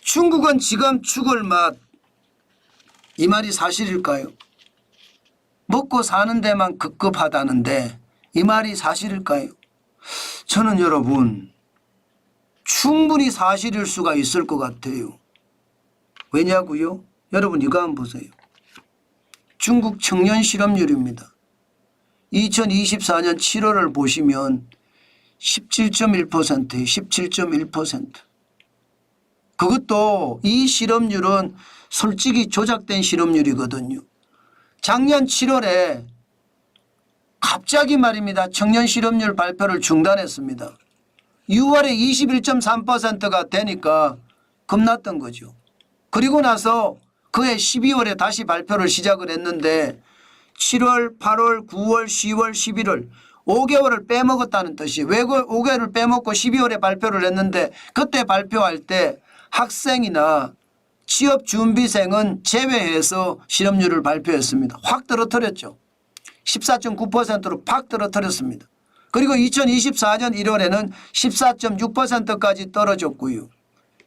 중국은 지금 죽을 맛, 이 말이 사실일까요? 먹고 사는 데만 급급하다는데 이 말이 사실일까요? 저는 여러분 충분히 사실일 수가 있을 것 같아요. 왜냐고요? 여러분 이거 한번 보세요. 중국 청년 실업률입니다. 2024년 7월을 보시면 17.1%예요. 17.1%. 그것도 이 실업률은 솔직히 조작된 실업률이거든요. 작년 7월에 갑자기 말입니다. 청년 실업률 발표를 중단했습니다. 6월에 21.3%가 되니까 겁났던 거죠. 그리고 나서 그해 12월에 다시 발표를 시작을 했는데 7월, 8월, 9월, 10월, 11월 5개월을 빼먹었다는 뜻이. 왜 5개월을 빼먹고 12월에 발표를 했는데 그때 발표할 때 학생이나 취업준비생은 제외해서 실업률을 발표했습니다. 확 떨어뜨렸죠. 14.9%로 팍 떨어뜨렸습니다. 그리고 2024년 1월에는 14.6%까지 떨어졌고요.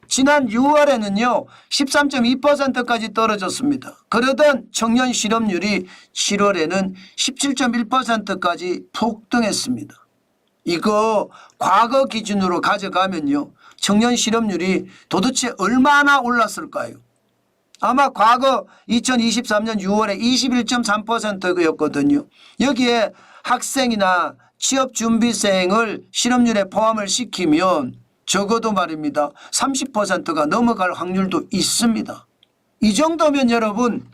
지난 6월에는요 13.2%까지 떨어졌습니다. 그러던 청년 실업률이 7월에는 17.1%까지 폭등했습니다. 이거 과거 기준으로 가져가면요 청년 실업률이 도대체 얼마나 올랐을까요? 아마 과거 2023년 6월에 21.3%였거든요. 여기에 학생이나 취업준비생을 실업률에 포함을 시키면 적어도 말입니다. 30%가 넘어갈 확률도 있습니다. 이 정도면 여러분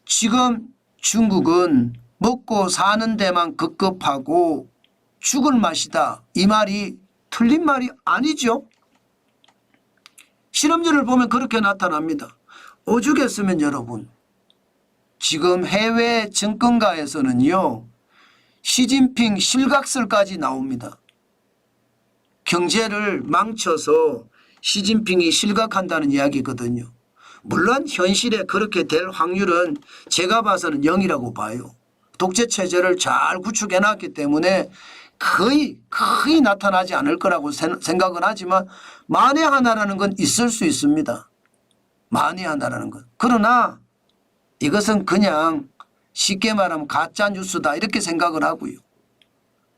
지금 중국은 먹고 사는 데만 급급하고 죽을 맛이다. 이 말이 틀린 말이 아니죠. 실업률을 보면 그렇게 나타납니다. 오죽했으면 여러분 지금 해외 정권가에서는요 시진핑 실각설까지 나옵니다. 경제를 망쳐서 시진핑이 실각한다는 이야기거든요. 물론 현실에 그렇게 될 확률은 제가 봐서는 0이라고 봐요. 독재체제를 잘 구축해놨기 때문에 거의 나타나지 않을 거라고 생각은 하지만 만에 하나라는 건 있을 수 있습니다. 만에 하나라는 건. 그러나 이것은 그냥 쉽게 말하면 가짜뉴스다 이렇게 생각을 하고요.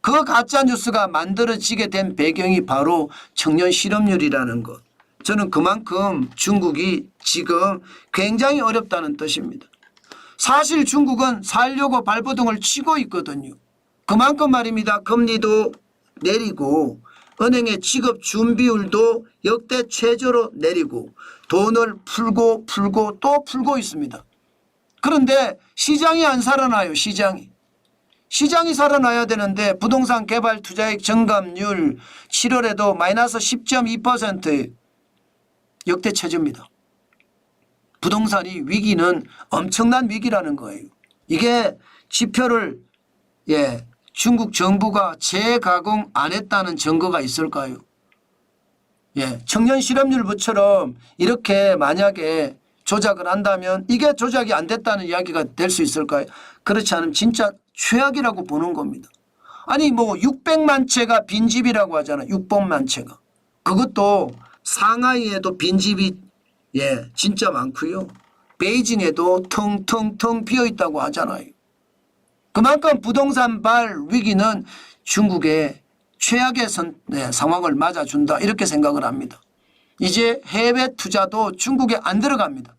그 가짜뉴스가 만들어지게 된 배경이 바로 청년 실업률이라는 것. 저는 그만큼 중국이 지금 굉장히 어렵다는 뜻입니다. 사실 중국은 살려고 발버둥을 치고 있거든요. 그만큼 말입니다. 금리도 내리고 은행의 지급 준비율도 역대 최저로 내리고 돈을 풀고 또 풀고 있습니다. 그런데 시장이 안 살아나요. 시장이 살아나야 되는데 부동산 개발 투자액 증감률 7월에도 마이너스 10.2% 역대 최저입니다. 부동산이 위기는 엄청난 위기라는 거예요. 이게 지표를 중국 정부가 재가공 안 했다는 증거가 있을까요? 청년 실업률부처럼 이렇게 만약에 조작을 한다면 이게 조작이 안 됐다는 이야기가 될 수 있을까요? 그렇지 않으면 진짜 최악이라고 보는 겁니다. 아니 뭐 600만 채가 빈집이라고 하잖아요. 600만 채가. 그것도 상하이에도 빈집이 진짜 많고요. 베이징에도 텅텅텅 비어있다고 하잖아요. 그만큼 부동산발 위기는 중국의 최악의 상황을 맞아준다 이렇게 생각을 합니다. 이제 해외 투자도 중국에 안 들어갑니다.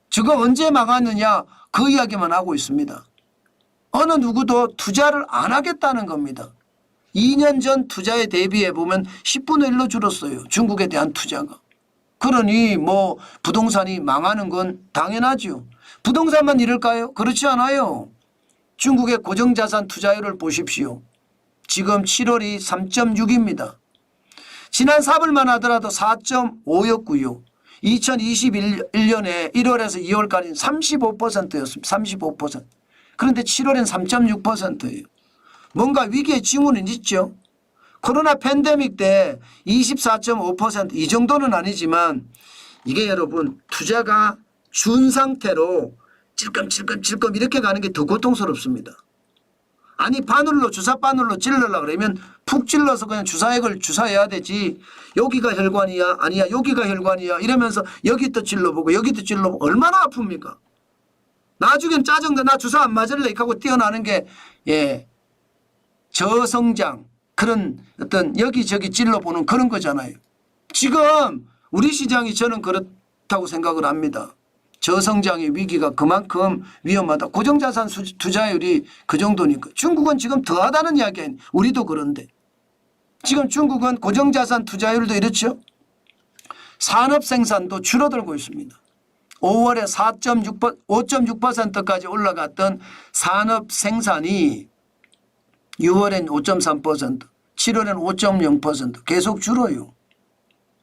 저거 언제 망하느냐 그 이야기만 하고 있습니다. 어느 누구도 투자를 안 하겠다는 겁니다. 2년 전 투자에 대비해 보면 10분의 1로 줄었어요. 중국에 대한 투자가. 그러니 뭐 부동산이 망하는 건 당연하죠. 부동산만 이럴까요? 그렇지 않아요. 중국의 고정자산 투자율을 보십시오. 지금 7월이 3.6입니다. 지난 4월만 하더라도 4.5였고요. 2021년에 1월에서 2월까지는 35%였습니다. 35%. 그런데 7월엔 3.6%예요. 뭔가 위기의 징후는 있죠. 코로나 팬데믹 때 24.5% 이 정도는 아니지만 이게 여러분 투자가 준 상태로 찔끔찔끔 이렇게 가는 게 더 고통스럽습니다. 아니 바늘로 주사 바늘로 찔러라 그러면 푹 찔러서 그냥 주사액을 주사해야 되지. 여기가 혈관이야 아니야 여기가 혈관이야 이러면서 여기도 찔러보고 여기도 찔러보고 얼마나 아픕니까. 나중엔 짜증나 나 주사 안 맞을래 하고 뛰어나는 게 저성장 그런 어떤 여기저기 찔러보는 그런 거잖아요. 지금 우리 시장이 저는 그렇다고 생각을 합니다. 저성장의 위기가 그만큼 위험하다. 고정자산 투자율이 그 정도니까. 중국은 지금 더하다는 이야기예요. 우리도 그런데. 지금 중국은 고정자산 투자율도 이렇죠. 산업 생산도 줄어들고 있습니다. 5월에 5.6%까지 올라갔던 산업 생산이 6월엔 5.3%, 7월엔 5.0% 계속 줄어요.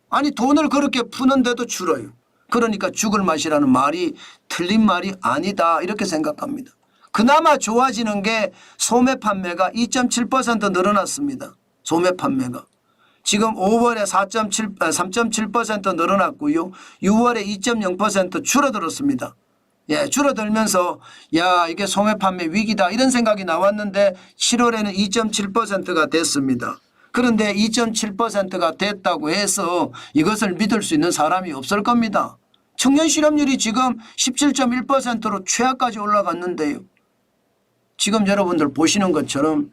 아니 돈을 그렇게 푸는데도 줄어요. 그러니까 죽을 맛이라는 말이 틀린 말이 아니다 이렇게 생각합니다. 그나마 좋아지는 게 소매 판매가 2.7% 늘어났습니다. 소매 판매가. 지금 5월에 3.7% 늘어났고요. 6월에 2.0% 줄어들었습니다. 예, 줄어들면서 야 이게 소매 판매 위기다 이런 생각이 나왔는데 7월에는 2.7%가 됐습니다. 그런데 2.7%가 됐다고 해서 이것을 믿을 수 있는 사람이 없을 겁니다. 청년 실업률이 지금 17.1%로 최하까지 올라갔는데요. 지금 여러분들 보시는 것처럼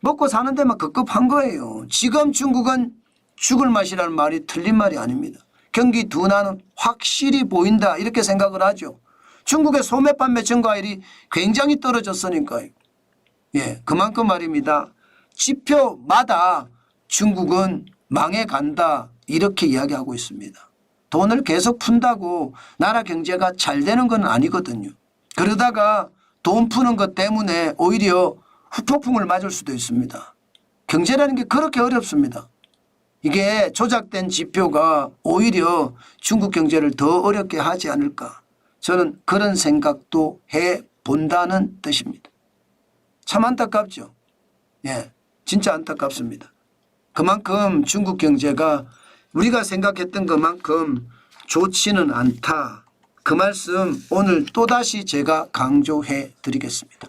먹고 사는 데만 급급한 거예요. 지금 중국은 죽을 맛이라는 말이 틀린 말이 아닙니다. 경기 둔화는 확실히 보인다 이렇게 생각을 하죠. 중국의 소매 판매 증가율이 굉장히 떨어졌으니까요. 예, 그만큼 말입니다. 지표마다 중국은 망해간다 이렇게 이야기하고 있습니다. 돈을 계속 푼다고 나라 경제가 잘 되는 건 아니거든요. 그러다가 돈 푸는 것 때문에 오히려 후폭풍을 맞을 수도 있습니다. 경제라는 게 그렇게 어렵습니다. 이게 조작된 지표가 오히려 중국 경제를 더 어렵게 하지 않을까. 저는 그런 생각도 해본다는 뜻입니다. 참 안타깝죠. 예, 진짜 안타깝습니다. 그만큼 중국 경제가 우리가 생각했던 것만큼 좋지는 않다. 그 말씀 오늘 또다시 제가 강조해 드리겠습니다.